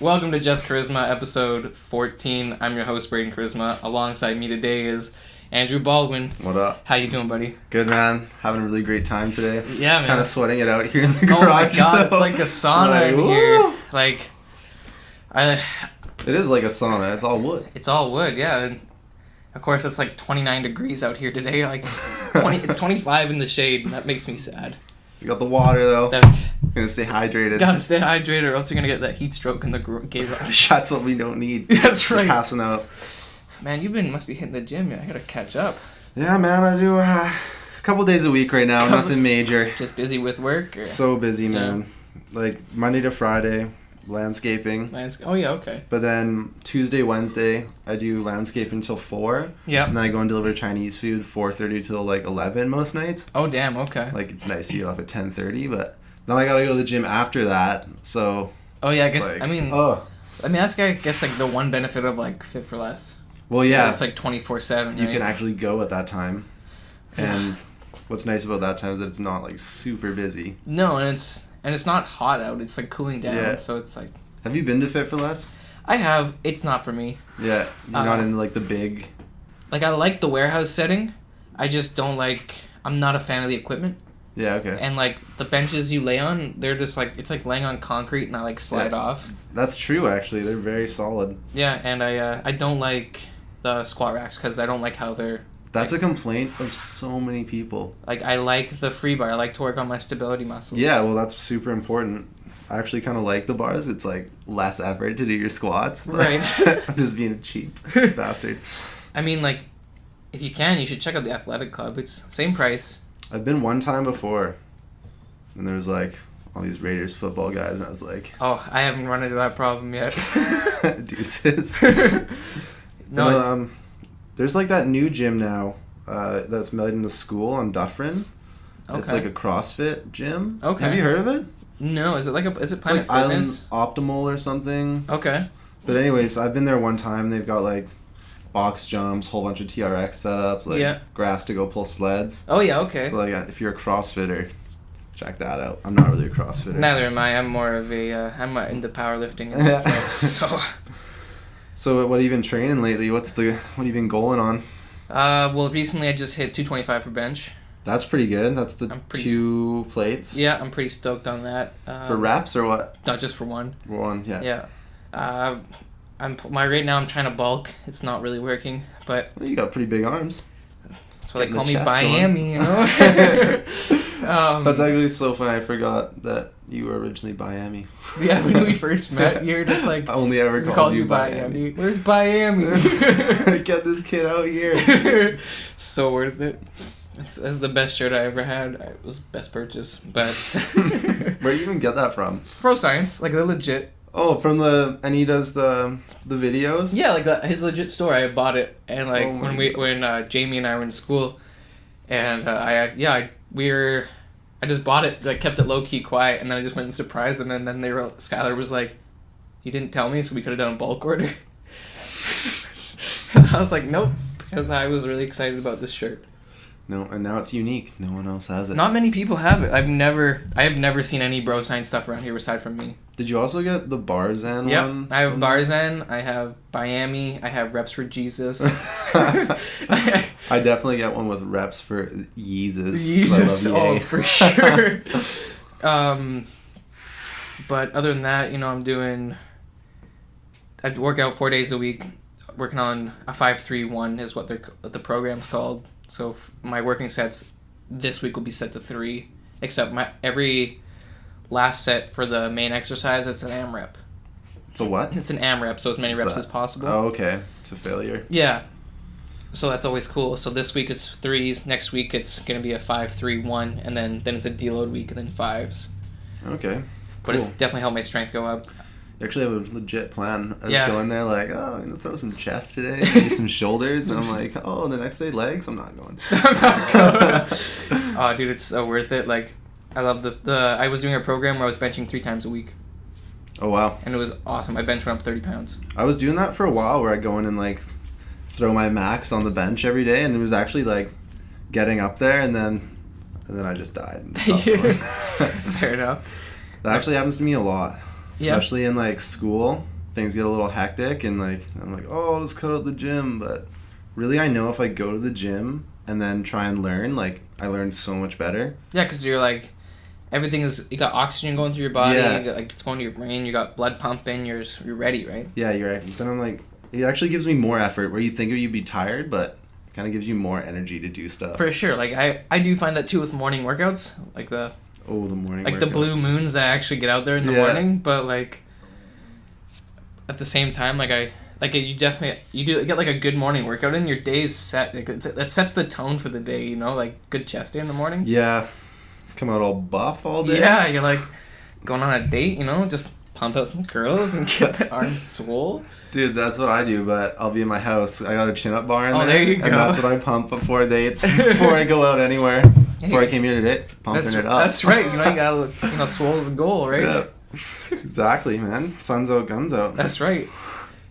Welcome to Just Koryzma, episode 14. I'm your host, Braden Koryzma. Alongside me today is Andrew Baldwin. What up? How you doing, buddy? Good, man. Having a really great time today. Yeah, man. Kind of sweating it out here in the garage. Oh my god, though. it's like a sauna in woo! here. It is like a sauna. It's all wood. It's all wood, yeah. And of course, it's like 29 degrees out here today. It's 25 in the shade, and that makes me sad. You got the water, though. That, Gonna stay hydrated. gotta stay hydrated, or else you're gonna get that heat stroke in the garage. That's what we don't need. That's right. We're passing out. Man, must be hitting the gym. I gotta catch up. Yeah, man. I do a couple days a week right now. Nothing major. Just busy with work? Or? So busy, man. Like Monday to Friday, landscaping. Oh, yeah, okay. But then Tuesday, Wednesday, I do landscaping until 4. Yeah. And then I go and deliver Chinese food 4:30 till like 11 most nights. Oh, damn, okay. Like, it's nice to get off at 10:30, but then I gotta go to the gym after that, so... Oh, yeah, I guess, like, that's, I guess, like, the one benefit of, like, Fit for Less. Well, yeah. It's, like, 24/7, right? You can actually go at that time. And what's nice about that time is that it's not, like, super busy. No, and it's not hot out. It's, like, cooling down, Yeah. so it's, like... Have you been to Fit for Less? I have. It's not for me. Yeah. You're not into, like, the big... Like, I like the warehouse setting. I just don't like... I'm not a fan of the equipment. Yeah, okay. And, like, the benches you lay on, they're just, like... It's like laying on concrete, and I, like, slide off. That's true, actually. They're very solid. Yeah, and I don't like the squat racks, because I don't like how they're... That's a complaint of so many people. Like, I like the free bar. I like to work on my stability muscles. Yeah, well, that's super important. I actually kind of like the bars. It's, like, less effort to do your squats. Right. I'm just being a cheap bastard. I mean, like, if you can, you should check out the athletic club. It's same price. I've been one time before, and there was, like, all these Raiders football guys, and I was like... Oh, I haven't run into that problem yet. Deuces. No, there's, like, that new gym now that's made in the school on Dufferin. Okay. It's, like, a CrossFit gym. Okay. Have you heard of it? No, is it It's Planet like Fitness? Island Optimal or something. Okay. But anyways, I've been there one time. They've got, like, box jumps, whole bunch of TRX setups, like grass to go pull sleds. Oh, yeah, okay. So, like, if you're a CrossFitter, check that out. I'm not really a CrossFitter. Neither am I. I'm more of I'm into powerlifting and stuff, so... So, what have you been training lately? What have you been going on? Well, recently I just hit 225 for bench. That's pretty good. That's the 2 plates. Yeah, I'm pretty stoked on that. For reps or what? Not just for one. One, yeah. Yeah. Right now I'm trying to bulk. It's not really working, but... Well, you got pretty big arms. That's why they call me Miami, you know? That's actually so funny. I forgot that you were originally Miami. Yeah, when we first met, you're just like... I only ever called you Miami. Where's Miami? Get this kid out here. So worth it. It's the best shirt I ever had. It was best purchase, but... Where do you even get that from? Pro Science, like, they're legit. Oh, and he does the videos? Yeah, like his legit store. I bought it, and like when Jamie and I were in school, and I just bought it. Like, kept it low key quiet, and then I just went and surprised them. And then Skylar was like, "You didn't tell me, so we could have done a bulk order." And I was like, "Nope," because I was really excited about this shirt. No, and now it's unique. No one else has it. Not many people have it. I have never seen any Bro Science stuff around here aside from me. Did you also get the Barzan one? Yep, I have Barzan, I have Miami, I have Reps for Jesus. I definitely get one with Reps for Yeezus. Yeezus, oh, for sure. But other than that, I work out 4 days a week, working on a 5-3-1 is what the program's called. So my working sets this week will be set to 3, except every last set for the main exercise, it's an AMRAP. It's a what? It's an AMRAP, so as many reps as possible. Oh, okay. It's a failure. Yeah. So that's always cool. So this week it's 3s, next week it's going to be a 5-3-1, and then it's a deload week, and then 5s. Okay. Cool. But it's definitely helped my strength go up. You actually have a legit plan. I just go in there like, oh, I'm going to throw some chest today, maybe some shoulders, and I'm like, oh, the next day legs? I'm not going. Oh, dude, it's so worth it. Like, I love I was doing a program where I was benching 3 times a week. Oh, wow. And it was awesome. My bench went up 30 pounds. I was doing that for a while where I'd go in and, like, throw my max on the bench every day, and it was actually, like, getting up there, and then I just died. And stopped going. Fair enough. That actually happens to me a lot. especially in like school. Things get a little hectic, and like I'm like, oh, let's cut out the gym. But really, I know if I go to the gym and then try and learn, like I learn so much better. Yeah, because you're like, everything is, you got oxygen going through your body, you got, like, it's going to your brain, you got blood pumping, you're ready, right? Yeah, you're right. Then I'm like, it actually gives me more effort. Where you think you'd be tired, but it kind of gives you more energy to do stuff. For sure. Like I do find that too with morning workouts, like the morning like workout. the blue moons that I actually get out there in the morning, but like at the same time, like you get like a good morning workout in, your day's set. Like that sets the tone for the day, you know, like good chest day in the morning. Yeah, come out all buff all day. Yeah, you're like going on a date, you know, just pump out some curls and get the arms swole. Dude, that's what I do, but I'll be in my house. I got a chin-up bar in there. There you go. And that's what I pump before dates, before I go out anywhere. Before I came here today, pumping it up. That's right. You know, you gotta look, swole's the goal, right? Yeah. Exactly, man. Sun's out, guns out. That's right.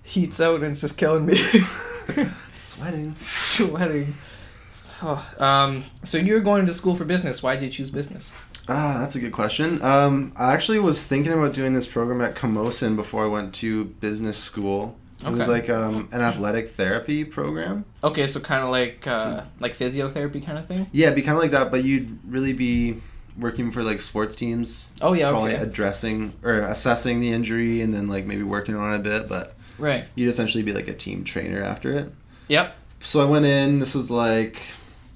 Heat's out and it's just killing me. Sweating. So you were going to school for business. Why did you choose business? That's a good question. I actually was thinking about doing this program at Koryzma before I went to business school. It was like an athletic therapy program. Okay, so kind of like physiotherapy kind of thing? Yeah, it'd be kind of like that, but you'd really be working for like sports teams. Oh, yeah, probably addressing or assessing the injury and then like maybe working on it a bit, but right. You'd essentially be like a team trainer after it. Yep. So I went in, this was like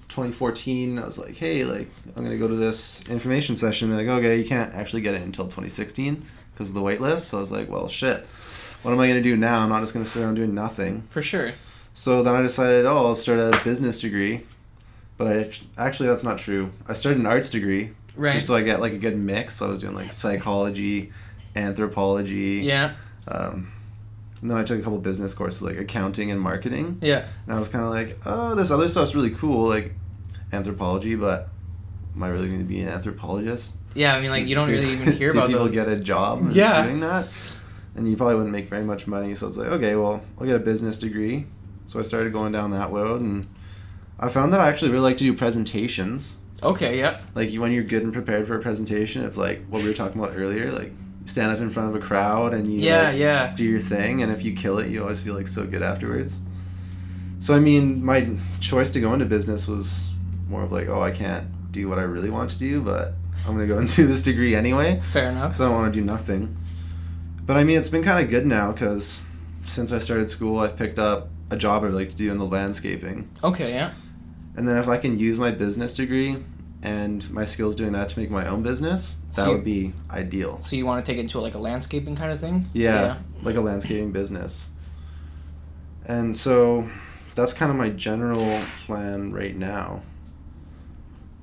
2014. I was like, hey, like I'm gonna go to this information session. They're like, okay, you can't actually get it until 2016 because of the wait list. So I was like, well, shit, what am I gonna do now? I'm not just gonna sit around doing nothing. For sure. So then I decided, I'll start a business degree, but actually that's not true. I started an arts degree, right? So I get like a good mix. So I was doing like psychology, anthropology, and then I took a couple business courses like accounting and marketing. Yeah. And I was kind of like, oh, this other stuff's really cool, like anthropology, but am I really going to be an anthropologist? Yeah, I mean, like, you don't really even hear about those. Do people get a job doing that? And you probably wouldn't make very much money, so it's like, okay, well, I'll get a business degree. So I started going down that road, and I found that I actually really like to do presentations. Okay, yeah. Like, when you're good and prepared for a presentation, it's like what we were talking about earlier, like, you stand up in front of a crowd and you do your thing, and if you kill it, you always feel like so good afterwards. So I mean, my choice to go into business was more of like, oh, I can't do what I really want to do, but I'm gonna go and do this degree anyway. Fair enough. Because I don't want to do nothing. But I mean, it's been kind of good now because since I started school, I've picked up a job I'd like to do in the landscaping. Okay, yeah. And then if I can use my business degree and my skills doing that to make my own business, that would be ideal. So you want to take it into like a landscaping kind of thing? Yeah, like a landscaping business. And so that's kind of my general plan right now.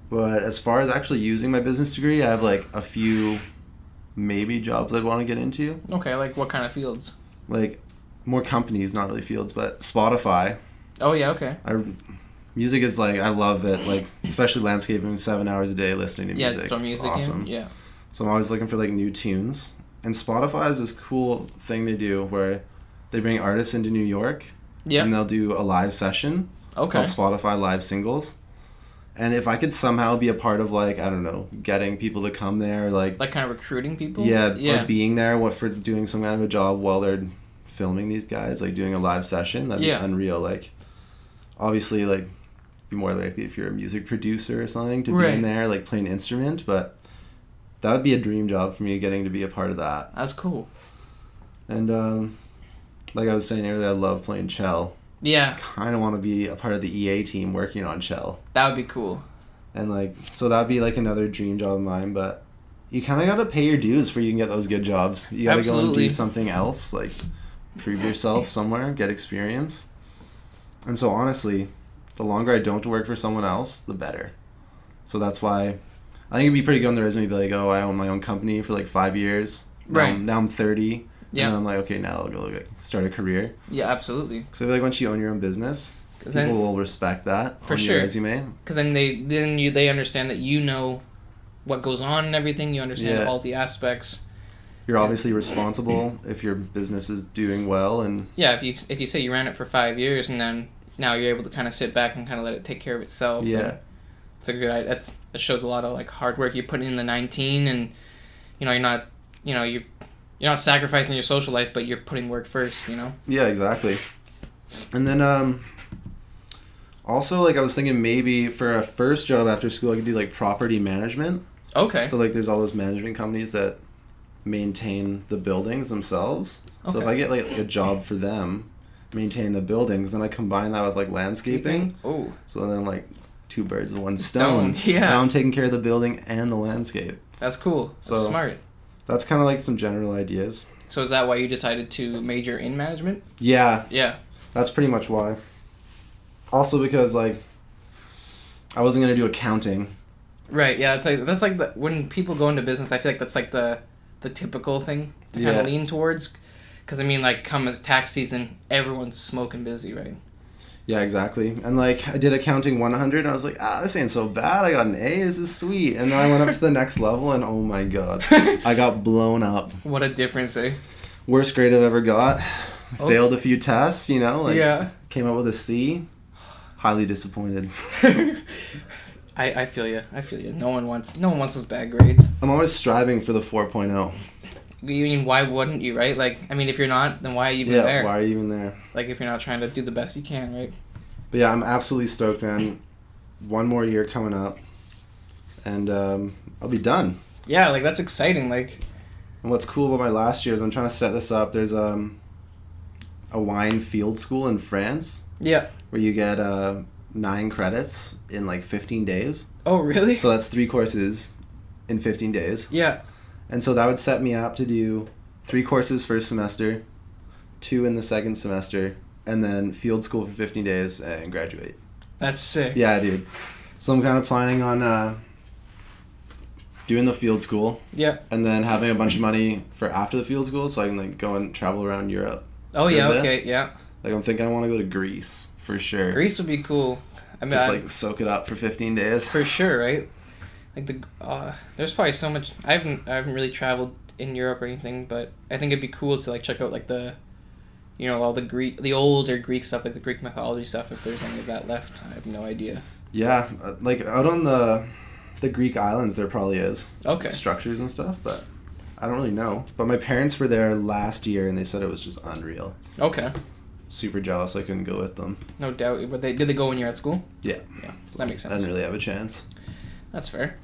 But as far as actually using my business degree, I have like a few maybe jobs I'd want to get into. Okay, like what kind of fields? Like more companies, not really fields, but Spotify. Oh yeah, okay. Music is like, I love it, like, especially landscaping, 7 hours a day listening to music. Yeah, it's awesome. Yeah. So I'm always looking for, like, new tunes. And Spotify is this cool thing they do where they bring artists into New York. Yeah. And they'll do a live session. Okay. Called Spotify Live Singles. And if I could somehow be a part of, like, I don't know, getting people to come there, like... Like kind of recruiting people? Yeah. Or being there for doing some kind of a job while they're filming these guys, like, doing a live session. That'd be unreal. Like, obviously, like... be more likely if you're a music producer or something to be in there, like play an instrument, but that would be a dream job for me, getting to be a part of that. That's cool. And like I was saying earlier, I love playing cello. Yeah. Kind of want to be a part of the EA team working on cello. That would be cool. And like, so that'd be like another dream job of mine, but you kind of got to pay your dues for you can get those good jobs. You got to go and do something else, like prove yourself somewhere, get experience. And so honestly, the longer I don't work for someone else, the better. So that's why I think it'd be pretty good on the resume to be like, oh, I own my own company for like 5 years. Now I'm 30. Yeah. And then I'm like, okay, now I'll go like, start a career. Yeah, absolutely. Because I feel like once you own your own business, people will respect that for on your resume. Because then they understand that you know what goes on and everything. You understand all the aspects. You're obviously responsible if your business is doing well. And yeah, if you say you ran it for 5 years and then now you're able to kind of sit back and kind of let it take care of itself. Yeah. It's a good idea. That shows a lot of like hard work. You put in the 19 and, you're not, you're not sacrificing your social life, but you're putting work first, you know? Yeah, exactly. And then also, like, I was thinking maybe for a first job after school I could do like property management. Okay. So like there's all those management companies that maintain the buildings themselves. Okay. So if I get like a job for them maintaining the buildings, then I combine that with like landscaping. Oh. So then I'm like 2 birds with 1 stone. Yeah. Now I'm taking care of the building and the landscape. That's cool. That's smart. That's kind of like some general ideas. So is that why you decided to major in management? Yeah. Yeah. That's pretty much why. Also because like I wasn't going to do accounting. Right. Yeah, that's like the, when people go into business, I feel like that's like the typical thing to kind of lean towards. Because, I mean, like, come tax season, everyone's smoking busy, right? Yeah, exactly. And, like, I did accounting 100, and I was like, this ain't so bad. I got an A. This is sweet. And then I went up to the next level, and oh, my God. I got blown up. What a difference, eh? Worst grade I've ever got. Failed a few tests, you know? Like, yeah. Came out with a C. Highly disappointed. I feel you. I feel you. No one wants those bad grades. I'm always striving for the 4.0. You mean, why wouldn't you, right? Like, I mean, if you're not, then why are you even there? Yeah, why are you even there? Like, if you're not trying to do the best you can, right? But yeah, I'm absolutely stoked, man. 1 more year coming up, and I'll be done. Yeah, like, that's exciting, like... And what's cool about my last year is I'm trying to set this up. There's a wine field school in France. Yeah. Where you get 9 credits in, like, 15 days. Oh, really? So that's 3 courses in 15 days. Yeah. And so that would set me up to do 3 courses first semester, 2 in the second semester, and then field school for 15 days and graduate. That's sick. Yeah, dude. So I'm kind of planning on doing the field school. Yeah. And then having a bunch of money for after the field school so I can like go and travel around Europe. Oh, yeah, okay, yeah. Like I'm thinking I want to go to Greece for sure. Greece would be cool. I mean, just like soak it up for 15 days. For sure, right? Like there's probably so much. I haven't really traveled in Europe or anything, but I think it'd be cool to like check out like the, you know, all the older Greek stuff, like the Greek mythology stuff. If there's any of that left, I have no idea. Yeah, like out on the Greek islands, there probably is. Okay. Structures and stuff, but I don't really know. But my parents were there last year, and they said it was just unreal. Okay. Super jealous I couldn't go with them. No doubt. But did they go when you were at school? Yeah. Yeah. So that makes sense. I didn't really have a chance. That's fair.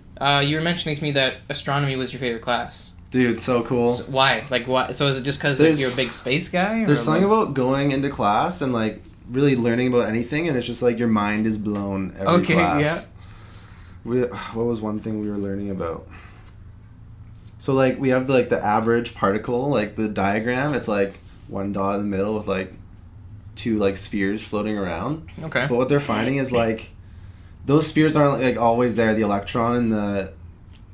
You were mentioning to me that astronomy was your favorite class. Dude, so cool. So why? Like, why? So is it just because like, you're a big space guy? Or there's something about going into class and, like, really learning about anything, and it's just, like, your mind is blown every class. Yeah. What was one thing we were learning about? So, like, we have, the average particle, like, the diagram. It's, like, 1 dot in the middle with, like, 2, like, spheres floating around. Okay. But what they're finding is, like, those spheres aren't, like, always there, the electron and the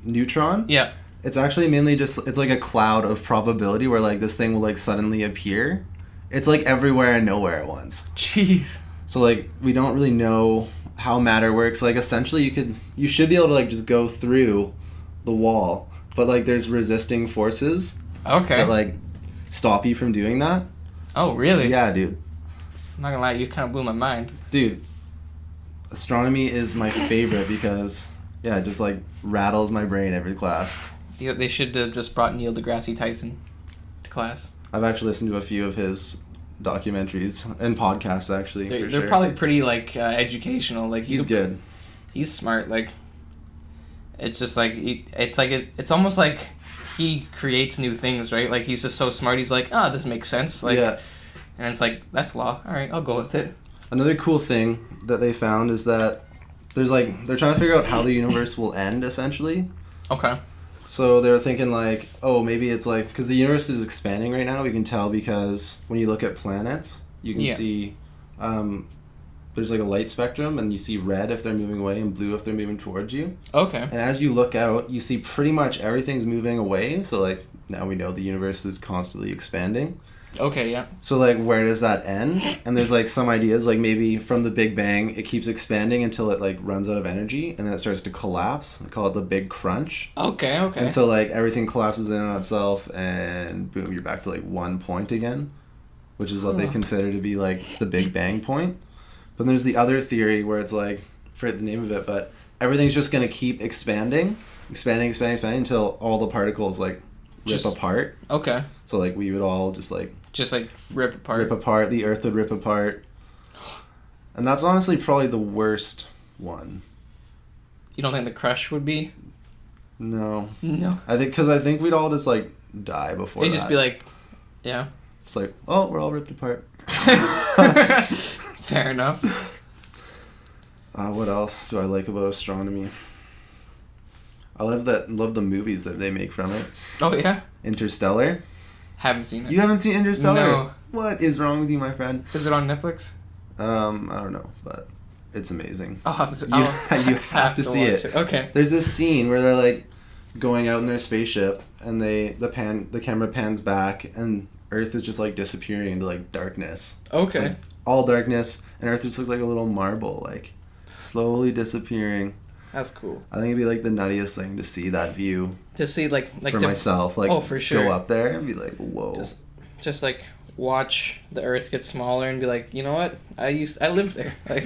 neutron. Yeah. It's actually mainly just, it's like a cloud of probability where, like, this thing will, like, suddenly appear. It's, like, everywhere and nowhere at once. Jeez. So, like, we don't really know how matter works. Like, essentially, you should be able to, like, just go through the wall. But, like, there's resisting forces. Okay. That, like, stop you from doing that. Oh, really? Yeah, dude. I'm not gonna lie, you kind of blew my mind. Dude, astronomy is my favorite because, yeah, it just, like, rattles my brain every class. They should have just brought Neil deGrasse Tyson to class. I've actually listened to a few of his documentaries and podcasts, actually. They're probably pretty, like, educational. Like he's good. He's smart. Like, it's just like it's almost like he creates new things, right? Like he's just so smart. He's like, this makes sense. Like, yeah. And it's like, that's law. All right, I'll go with it. Another cool thing that they found is that there's like they're trying to figure out how the universe will end, essentially. Okay. So they're thinking like, maybe it's like, because the universe is expanding right now, we can tell because when you look at planets, you can see there's like a light spectrum, and you see red if they're moving away and blue if they're moving towards you. Okay. And as you look out, you see pretty much everything's moving away, so like now we know the universe is constantly expanding. Okay, yeah. So, like, where does that end? And there's, like, some ideas, like, maybe from the Big Bang, it keeps expanding until it, like, runs out of energy, and then it starts to collapse. They call it the Big Crunch. Okay. And so, like, everything collapses in on itself, and boom, you're back to, like, one point again, which is what they consider to be, like, the Big Bang point. But there's the other theory where it's, like, I forget the name of it, but everything's just going to keep expanding until all the particles, like, rip apart. Okay. So like we would all just like rip apart. Rip apart. The Earth would rip apart. And that's honestly probably the worst one. You don't think the crush would be? No. No. I think we'd all just like die before. It'd just be like, yeah. It's like, oh, we're all ripped apart. Fair enough. What else do I like about astronomy? I love the movies that they make from it. Oh yeah. Interstellar. Haven't seen it. You haven't seen Interstellar? No. What is wrong with you, my friend? Is it on Netflix? I don't know, but it's amazing. I'll have to. You have to see it. Okay. There's this scene where they're like going out in their spaceship, and the camera pans back, and Earth is just like disappearing into like darkness. Okay. It's, like, all darkness, and Earth just looks like a little marble, like slowly disappearing. That's cool. I think it'd be like the nuttiest thing to see that view. To see like for myself, like for sure. Go up there and be like, whoa. Just like watch the Earth get smaller and be like, you know what? I lived there. Like,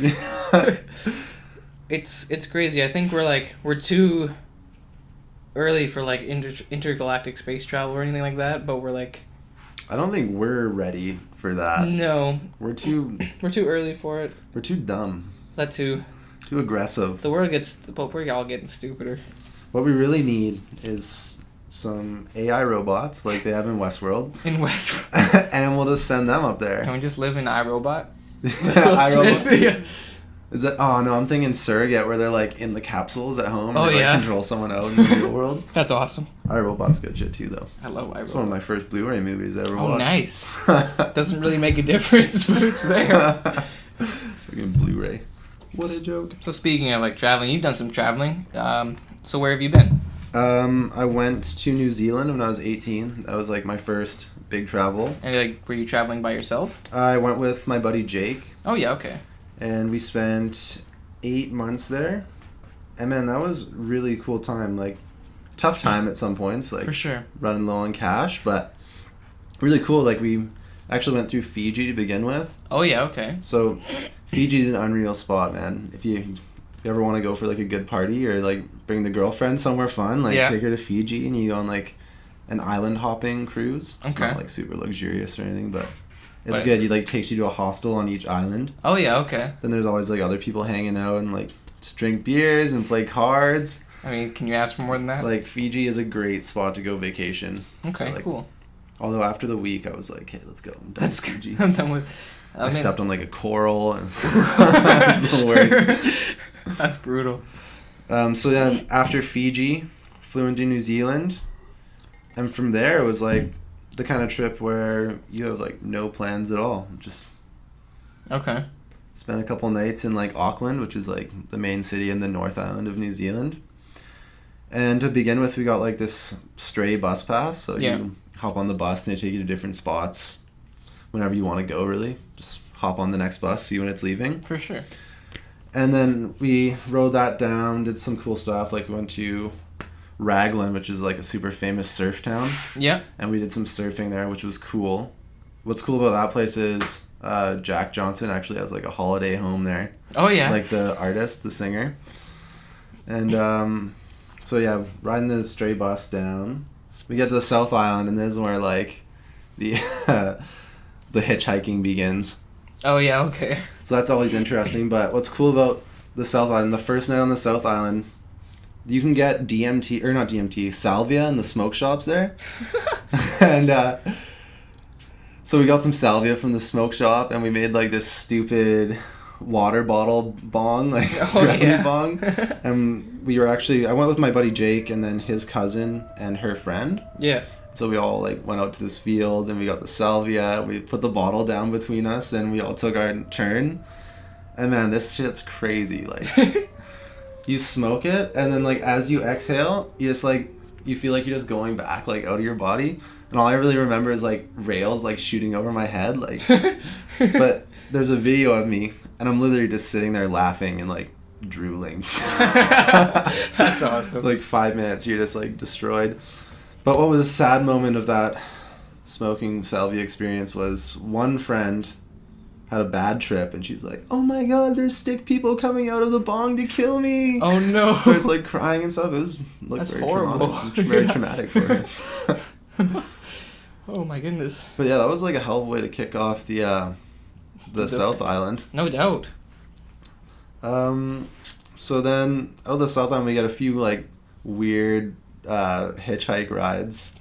it's crazy. I think we're too early for like intergalactic space travel or anything like that, but we're like. I don't think we're ready for that. No. We're too early for it. We're too dumb. That too. Too aggressive. But we're all getting stupider. What we really need is some AI robots like they have in Westworld. And we'll just send them up there. Can we just live in iRobot? iRobot. Yeah. Is that? Oh no, I'm thinking Surrogate, where they're like in the capsules at home. Oh, and yeah. Like control someone out in the real world. That's awesome. iRobot's good shit too, though. I love iRobot. It's one of my first Blu-ray movies I ever watched. Oh, nice. Doesn't really make a difference, but it's there. Fucking Blu-ray. What a joke. So speaking of like traveling, you've done some traveling. So where have you been? I went to New Zealand when I was 18. That was like my first big travel. And like, were you traveling by yourself? I went with my buddy Jake. Oh yeah, okay. And we spent 8 months there. And man, that was really cool time. Like, tough time at some points. Like, for sure. Running low on cash, but really cool. Like, we actually went through Fiji to begin with. Oh yeah, okay. So, Fiji's an unreal spot, man. If you ever want to go for like a good party or like bring the girlfriend somewhere fun, like take her to Fiji and you go on like an island hopping cruise. It's not like super luxurious or anything, but it's good. He like takes you to a hostel on each island. Oh yeah, okay. Then there's always like other people hanging out and like just drink beers and play cards. I mean, can you ask for more than that? Like Fiji is a great spot to go vacation. Okay, like, cool. Although after the week I was like, hey, let's go. I'm done with Fiji. I'm done with. I stepped on like a coral. And it's the worst. That's brutal. So then after Fiji, flew into New Zealand, and from there it was like the kind of trip where you have like no plans at all. Just spent a couple nights in like Auckland, which is like the main city in the North Island of New Zealand. And to begin with, we got like this stray bus pass, so you hop on the bus and they take you to different spots whenever you want to go. Really, just hop on the next bus, see when it's leaving. For sure. And then we rode that down, did some cool stuff. Like we went to Raglan, which is like a super famous surf town. Yeah. And we did some surfing there, which was cool. What's cool about that place is Jack Johnson actually has like a holiday home there. Oh yeah. Like the artist, the singer. And so yeah, riding the stray bus down. We get to the South Island, and this is where like the the hitchhiking begins. Oh yeah, okay. So that's always interesting. But what's cool about the South Island, the first night on the South Island, you can get DMT, or not DMT, salvia in the smoke shops there. And so we got some salvia from the smoke shop, and we made like this stupid water bottle bong, like gravity bong. And we were actually, I went with my buddy Jake and then his cousin and her friend. Yeah. So we all like went out to this field and we got the salvia. We put the bottle down between us and we all took our turn. And man, this shit's crazy. Like, you smoke it and then like as you exhale, you just like, you feel like you're just going back like out of your body. And all I really remember is like rails like shooting over my head. Like, but there's a video of me and I'm literally just sitting there laughing and like drooling. That's awesome. Like 5 minutes, you're just like destroyed. But what was a sad moment of that smoking salvia experience was one friend had a bad trip and she's like, oh my god, there's stick people coming out of the bong to kill me. Oh no. So it's like crying and stuff. It was That's very horrible. Very traumatic for her. Oh my goodness. But yeah, that was like a hell of a way to kick off the South Island. No doubt. So then out of the South Island we got a few like weird hitchhike rides.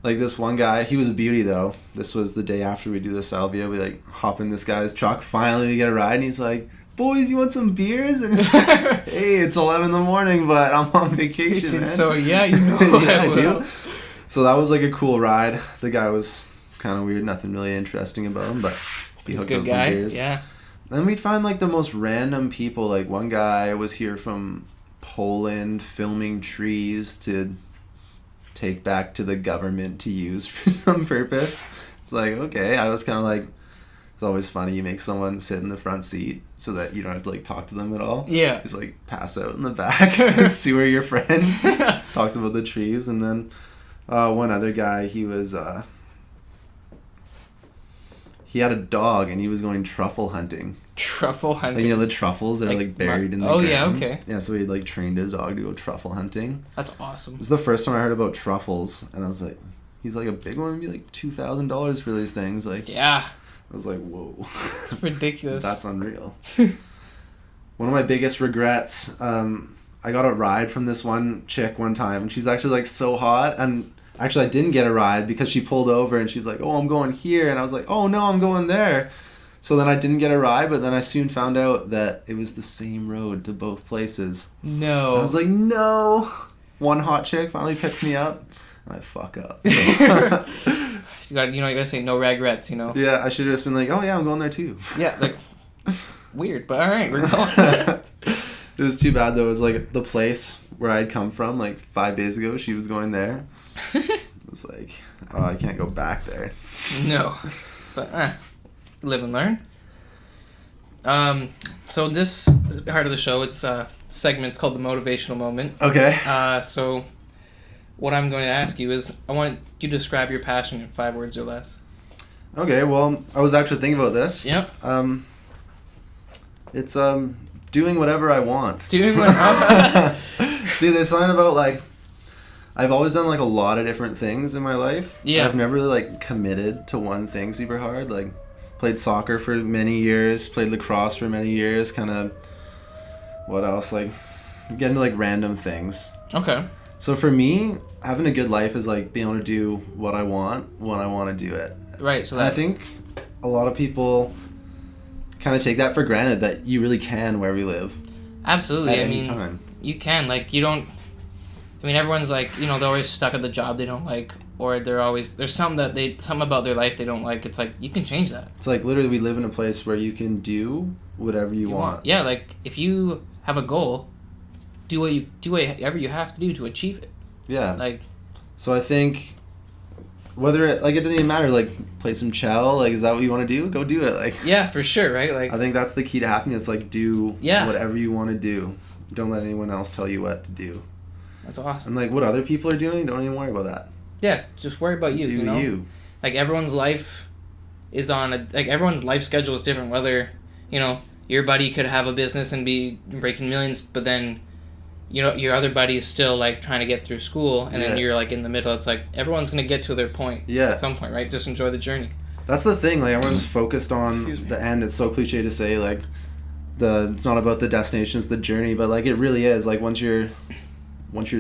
Like this one guy, he was a beauty though. This was the day after we do the salvia. We like hop in this guy's truck. Finally we get a ride and he's like, "Boys, you want some beers?" And hey, it's 11 in the morning, but I'm on vacation, man. So yeah, you know yeah, I will. do. So that was like a cool ride. The guy was kind of weird. Nothing really interesting about him, but he hooked up some beers. Yeah. Then we'd find like the most random people. Like one guy was here from Poland filming trees to take back to the government to use for some purpose. It's like, okay. I was kind of like, it's always funny. You make someone sit in the front seat so that you don't have to like talk to them at all. Yeah. Just like pass out in the back. Sewer your friend. Talks about the trees. And then one other guy, he was he had a dog and he was going truffle hunting. Truffle hunting? Like, you know the truffles that are like buried in the ground? Yeah, okay. Yeah, so he like trained his dog to go truffle hunting. That's awesome. This is the first time I heard about truffles, and I was like, he's like, a big one would be like $2,000 for these things. Like, yeah. I was like, whoa. It's ridiculous. That's unreal. One of my biggest regrets, I got a ride from this one chick one time, and she's actually like so hot, and actually I didn't get a ride because she pulled over and she's like, "Oh, I'm going here," and I was like, "Oh no, I'm going there." So then I didn't get a ride, but then I soon found out that it was the same road to both places. No. I was like, no. One hot chick finally picks me up, and I fuck up. So. You gotta say no regrets, you know? Yeah, I should have just been like, "Oh yeah, I'm going there too." Yeah, like, weird, but alright, we're going. It was too bad though. It was like the place where I'd come from like 5 days ago. She was going there. It was like, oh, I can't go back there. No, but live and learn. So this part of the show, it's a segment. It's called the motivational moment. Okay. So what I'm going to ask you is, I want you to describe your passion in 5 words or less. Okay. Well, I was actually thinking about this. Yep. It's doing whatever I want. Doing whatever. Dude, there's something about like, I've always done like a lot of different things in my life. Yeah. I've never really like committed to one thing super hard. Like, played soccer for many years, played lacrosse for many years, kind of, what else? Like, get into like random things. Okay. So for me, having a good life is like being able to do what I want when I want to do it. Right. So I think a lot of people kind of take that for granted that you really can where we live. Absolutely. At any time. You can. Like, you don't. I mean, everyone's like, they're always stuck at the job they don't like, or there's something about their life they don't like. It's like, you can change that. It's like, literally, we live in a place where you can do whatever you want. Yeah, like, if you have a goal, do whatever you have to do to achieve it. Yeah. Like, so I think whether it doesn't even matter, like, play some chow, like, is that what you want to do? Go do it. Like, yeah, for sure, right? Like, I think that's the key to happiness, like, do whatever you want to do. Don't let anyone else tell you what to do. That's awesome. And like what other people are doing, don't even worry about that. Yeah, just worry about you. Do you know? you. Like, everyone's life is everyone's life schedule is different. Whether your buddy could have a business and be breaking millions, but then your other buddy is still like trying to get through school, and then you're like in the middle. It's like everyone's gonna get to their point. Yeah. At some point, right? Just enjoy the journey. That's the thing. Like, everyone's focused on the end. It's so cliche to say like it's not about the destination, it's the journey. But like, it really is. Like, once you're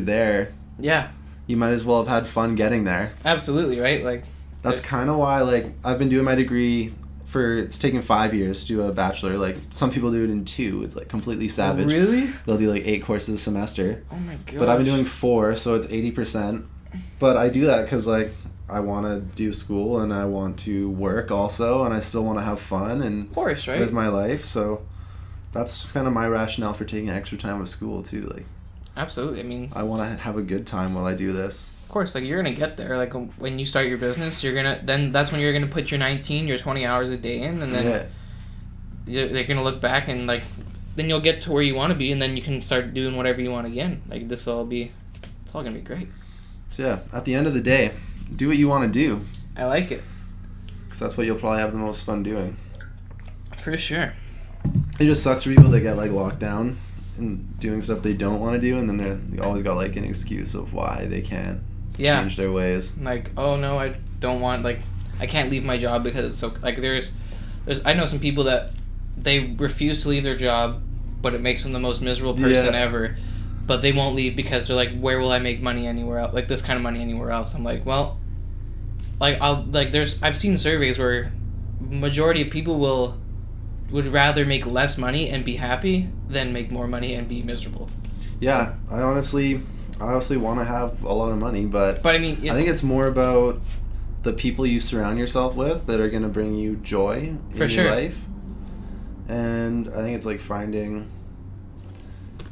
there, yeah, you might as well have had fun getting there. Absolutely, right? Like, that's kind of why, like, I've been doing my degree it's taken 5 years to do a bachelor. Like, some people do it in 2. It's like completely savage. Oh, really? They'll do like 8 courses a semester. Oh my god. But I've been doing 4, so it's 80%. But I do that because like I want to do school and I want to work also, and I still want to have fun and of course, right? live my life. So that's kind of my rationale for taking extra time with school too. Like, absolutely. I mean, I want to have a good time while I do this. Of course, like, you're gonna get there. Like, when you start your business, that's when you're gonna put your 20 hours a day in, and then they're gonna look back and like, then you'll get to where you want to be, and then you can start doing whatever you want again. Like, it's all gonna be great. So yeah, at the end of the day, do what you want to do. I like it. Because that's what you'll probably have the most fun doing. For sure. It just sucks for people that get like locked down and doing stuff they don't want to do, and then they always got like an excuse of why they can't. change their ways. Like, oh no, I don't want, like, I can't leave my job because it's so, like, there's I know some people that they refuse to leave their job, but it makes them the most miserable person ever, but they won't leave because they're like, where will I make money anywhere else, like this kind of money anywhere else? I'm like, well, like, I've seen surveys where majority of people would rather make less money and be happy than make more money and be miserable. Yeah, I honestly want to have a lot of money, but I mean, I think it's more about the people you surround yourself with that are going to bring you joy in your life. And I think it's like finding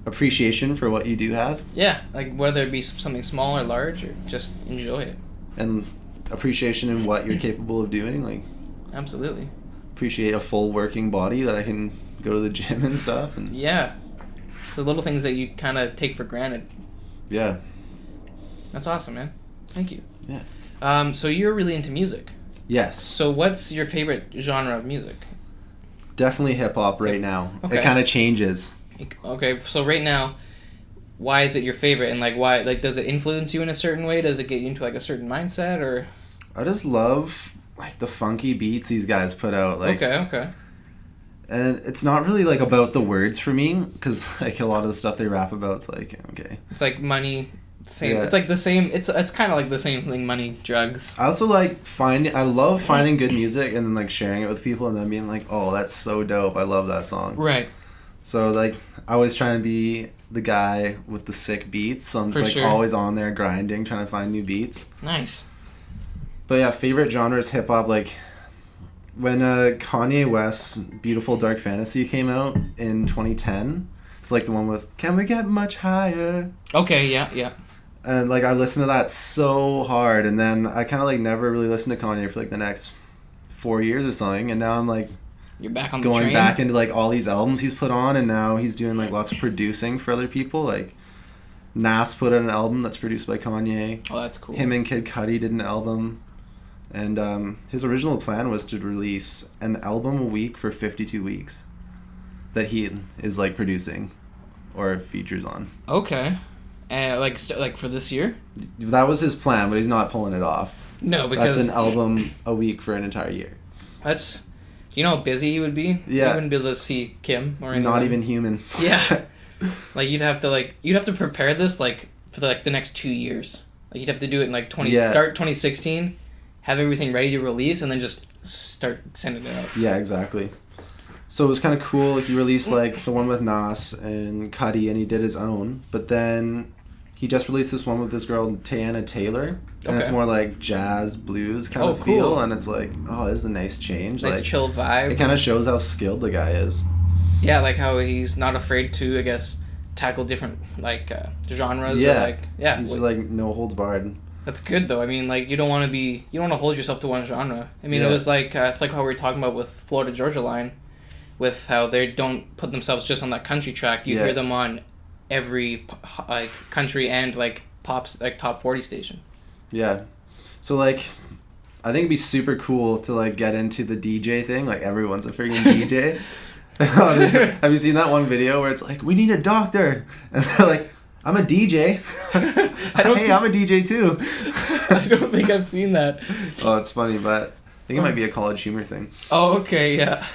appreciation for what you do have. Yeah, like whether it be something small or large, or just enjoy it. And appreciation in what you're capable of doing. Like, absolutely. Appreciate a full working body that I can go to the gym and stuff. And yeah. It's the little things that you kind of take for granted. Yeah. That's awesome, man. Thank you. Yeah. So you're really into music. Yes. So what's your favorite genre of music? Definitely hip-hop right now. Okay. It kind of changes. Okay, so right now, why is it your favorite? And, like, why, like, does it influence you in a certain way? Does it get you into, like, a certain mindset, or? I just love, like, the funky beats these guys put out. Like, okay. And it's not really, like, about the words for me, because, like, a lot of the stuff they rap about, it's like, okay. It's like money. Same. Yeah. It's like the same. It's kind of like the same thing. Money, drugs. I also I love finding good music and then like sharing it with people and then being like, oh, that's so dope. I love that song. Right. So like I always trying to be the guy with the sick beats. So I'm just always on there grinding, trying to find new beats. Nice. But yeah, favorite genre is hip hop. Like when Kanye West's Beautiful Dark Fantasy came out in 2010, it's like the one with "Can We Get Much Higher?" Okay. Yeah. And, like, I listened to that so hard, and then I kind of, like, never really listened to Kanye for, like, the next 4 years or something, and now I'm, like... You're back on the going train? back into, like, all these albums he's put on, and now he's doing, like, lots of producing for other people, like... Nas put out an album that's produced by Kanye. Oh, that's cool. Him and Kid Cudi did an album. And his original plan was to release an album a week for 52 weeks that he is, like, producing or features on. Okay. Like for this year? That was his plan, but he's not pulling it off. No, because... That's an album a week for an entire year. That's... You know how busy he would be? Yeah. He wouldn't be able to see Kim or anything. Not even human. Yeah. Like, you'd have to prepare this, like, for, like, the next 2 years. Like, you'd have to do it in, like, start 2016, have everything ready to release, and then just start sending it out. Yeah, exactly. So it was kind of cool. He released, like, the one with Nas and Cudi, and he did his own. But then... He just released this one with this girl, Tiana Taylor, and it's more like jazz, blues kind of feel, and it's like, oh, this is a nice change. Nice like, chill vibe. It kind of shows how skilled the guy is. Yeah, like how he's not afraid to, I guess, tackle different, like, genres. Yeah. Or, like, yeah. He's just, like, no holds barred. That's good, though. I mean, like, you don't want to hold yourself to one genre. I mean, it was like, it's like how we were talking about with Florida Georgia Line, with how they don't put themselves just on that country track. You hear them on every like country and like pops like top 40 station. Yeah. So like I think it'd be super cool to like get into the DJ thing. Like everyone's a freaking DJ. Have you seen that one video where it's like, we need a doctor? And they're like, I'm a DJ. Hey, I'm a DJ too. I don't think I've seen that. Oh, it's funny, but I think it might be a College Humor thing. Oh, okay, yeah.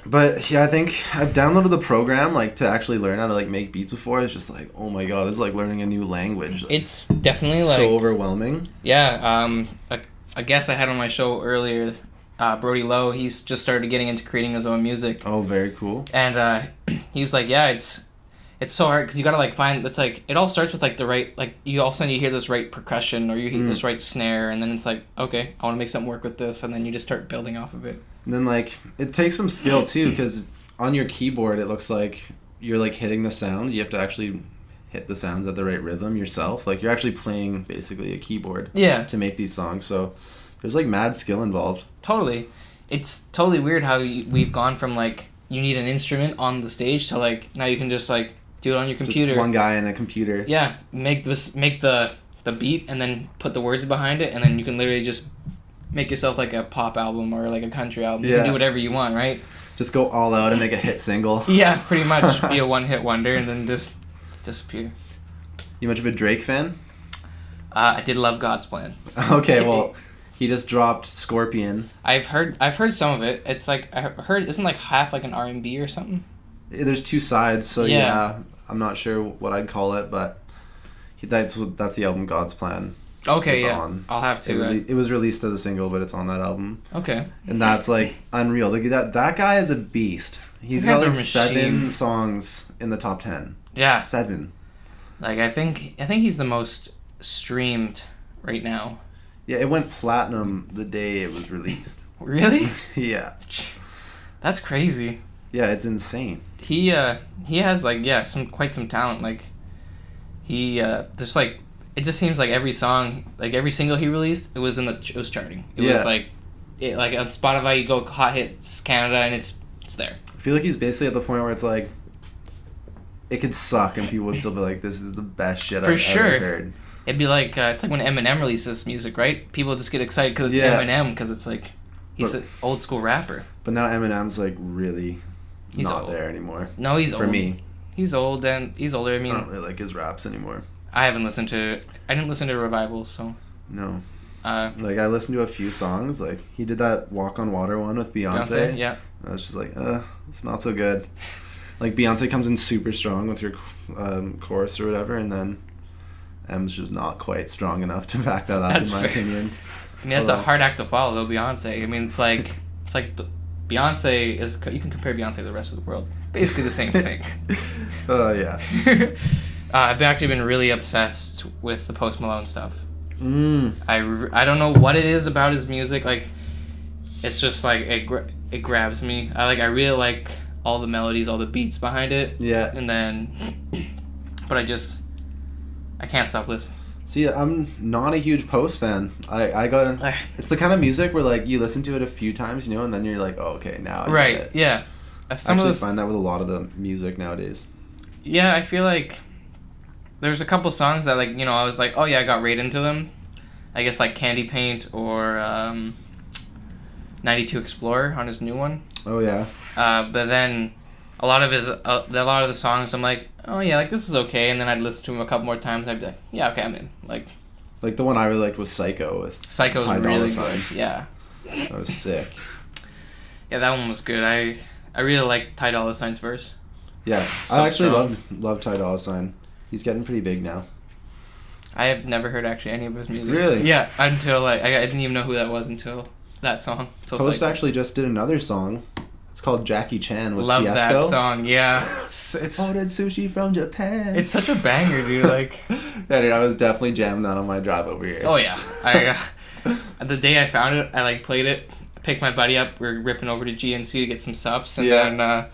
But yeah, I think I've downloaded the program like to actually learn how to like make beats before. It's just like, oh my god, it's like learning a new language. Like, it's definitely like so overwhelming. Yeah, a guest I had on my show earlier, Brody Lowe, he's just started getting into creating his own music. Oh, very cool. And he was like, yeah, it's so hard because you gotta like find. It's like it all starts with like the right, like you all of a sudden you hear this right percussion or you hear this right snare, and then it's like, okay, I want to make something work with this, and then you just start building off of it. And then like it takes some skill too, because on your keyboard it looks like you're like hitting the sounds. You have to actually hit the sounds at the right rhythm yourself. Like you're actually playing basically a keyboard. Yeah. To make these songs, so there's like mad skill involved. Totally, it's totally weird how we've gone from like you need an instrument on the stage to like now you can just like do it on your computer. Just one guy and a computer. Yeah, make the beat and then put the words behind it, and then you can literally just make yourself like a pop album or like a country album. You can do whatever you want, right? Just go all out and make a hit single. Yeah, pretty much be a one-hit wonder and then just disappear. You much of a Drake fan? I did love God's Plan. Okay, well, he just dropped Scorpion. I've heard some of it. It's like I heard isn't like half like an R&B or something. There's two sides, so yeah, I'm not sure what I'd call it, but that's the album God's Plan. Okay, yeah. On. I'll have to. It was released as a single, but it's on that album. Okay. And that's like unreal. Like that guy is a beast. He's got like 7 songs in the top 10. Yeah. 7. Like I think he's the most streamed right now. Yeah, it went platinum the day it was released. Really? Yeah. That's crazy. Yeah, it's insane. He has like quite some talent. Like he just like it just seems like every song, like every single he released, it was charting. It was like on Spotify you go hot hits Canada and it's there. I feel like he's basically at the point where it's like it could suck and people would still be like, this is the best shit I've ever heard. It'd be like it's like when Eminem releases music, right? People just get excited because it's Eminem because it's like he's an old school rapper. But now Eminem's like really not there anymore. No, he's old. For me. He's old and he's older. I mean, I don't really like his raps anymore. I didn't listen to Revival, so. No. Like I listened to a few songs. Like he did that Walk on Water one with Beyonce. Yeah. I was just like, it's not so good. Like Beyonce comes in super strong with her chorus or whatever, and then M's just not quite strong enough to back that up, in my opinion. I mean, that's a hard act to follow, though. Beyonce. I mean, it's like Beyonce is. You can compare Beyonce to the rest of the world. Basically the same thing. Oh yeah. I've actually been really obsessed with the Post Malone stuff. Mm. I don't know what it is about his music. Like, it's just like it grabs me. I really like all the melodies, all the beats behind it. Yeah. And then, but I can't stop listening. See, I'm not a huge Post fan. It's the kind of music where like you listen to it a few times, you know, and then you're like, oh, okay, now I get it. Yeah. I actually find that with a lot of the music nowadays. Yeah, I feel like there's a couple songs that like, you know, I was like, oh yeah, I got right into them. I guess like Candy Paint or 92 Explorer on his new one. Oh yeah. But then a lot of the songs I'm like, oh yeah, like this is okay, and then I'd listen to him a couple more times. I'd be like, yeah, okay, I'm in. Like the one I really liked was Psycho with Psycho's really good. Yeah. That was sick. Yeah, that one was good. I really like Ty Dolla $ign's verse. Yeah, I actually love Ty Dolla $ign. He's getting pretty big now. I have never heard actually any of his music. Really? Yeah, until like I didn't even know who that was until that song. So Post actually just did another song. It's called Jackie Chan with Love Tiesto. That song, yeah. Ordered sushi from Japan. It's such a banger, dude. Like, yeah, dude, I was definitely jamming that on my drive over here. Oh yeah, the day I found it, I like played it. I picked my buddy up. We were ripping over to GNC to get some subs, and then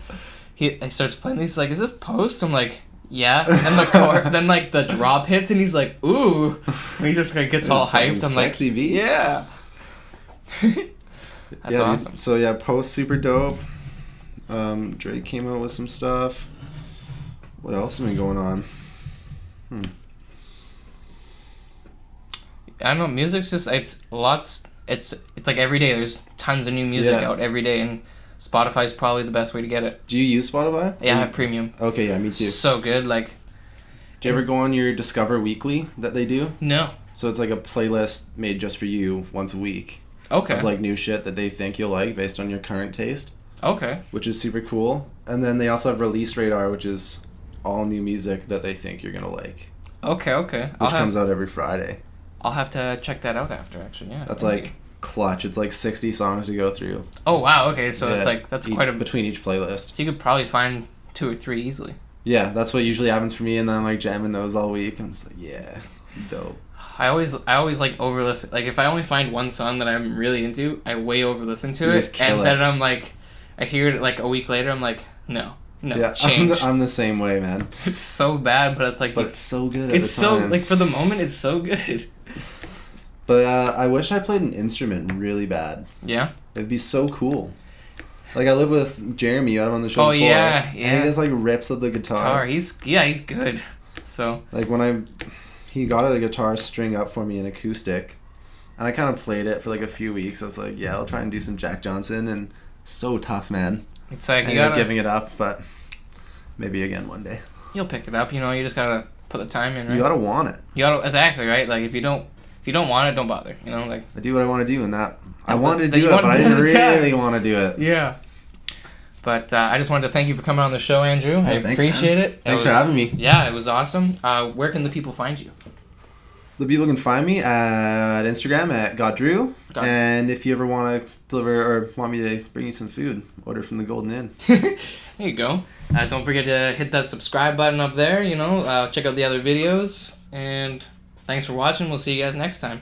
he starts playing. He's like, "Is this Post?" I'm like, "Yeah." And then like the drop hits, and he's like, "Ooh!" And he just like gets all hyped. I'm like, "Sexy beat." Yeah. That's awesome. Dude. So yeah, Post super dope. Drake came out with some stuff. What else has been going on? I don't know. Music's just it's like every day. There's tons of new music out every day, and Spotify's probably the best way to get it. Do you use Spotify? Yeah, I have premium. Okay, yeah, me too. So good. Like, do you ever go on your Discover Weekly that they do? No. So it's like a playlist made just for you once a week. Okay. Of like new shit that they think you'll like based on your current taste. Okay. Which is super cool. And then they also have Release Radar, which is all new music that they think you're gonna like. Okay. Which comes out every Friday. I'll have to check that out after, actually, yeah. That's like clutch. It's like 60 songs to go through. Oh, wow, okay, so it's like, that's quite a... Between each playlist. So you could probably find 2 or 3 easily. Yeah, that's what usually happens for me, and then I'm like jamming those all week. I'm just like, yeah, dope. I always like over-listen. Like, if I only find one song that I'm really into, I way over-listen to it. And then I'm like, I hear it like a week later, I'm like, no, yeah, change. I'm the same way, man. It's so bad, but it's like... But it's so good It's so, like, for the moment, it's so good. But I wish I played an instrument really bad. Yeah? It'd be so cool. Like, I live with Jeremy, you had him on the show before. Yeah. And he just, like, rips up the guitar. He's good. So... Like, he got a guitar string up for me in acoustic, and I kind of played it for, like, a few weeks. I was like, yeah, I'll try and do some Jack Johnson, and so tough, man. It's like, I ended up giving it up, but maybe again one day. You'll pick it up, you know, you just gotta put the time in, right? You gotta want it. You gotta, exactly, right? Like, if you don't want it, don't bother, you know? Like, I do what I want to do, and that I wanted to do it, but I didn't really want to do it. Yeah. But I just wanted to thank you for coming on the show, Andrew. I appreciate it. Thanks for having me. Yeah, it was awesome. Where can the people find you? The people can find me at Instagram at GodDrew. And if you ever want to deliver or want me to bring you some food, order from the Golden Inn. There you go. Don't forget to hit that subscribe button up there, you know. Check out the other videos. And thanks for watching. We'll see you guys next time.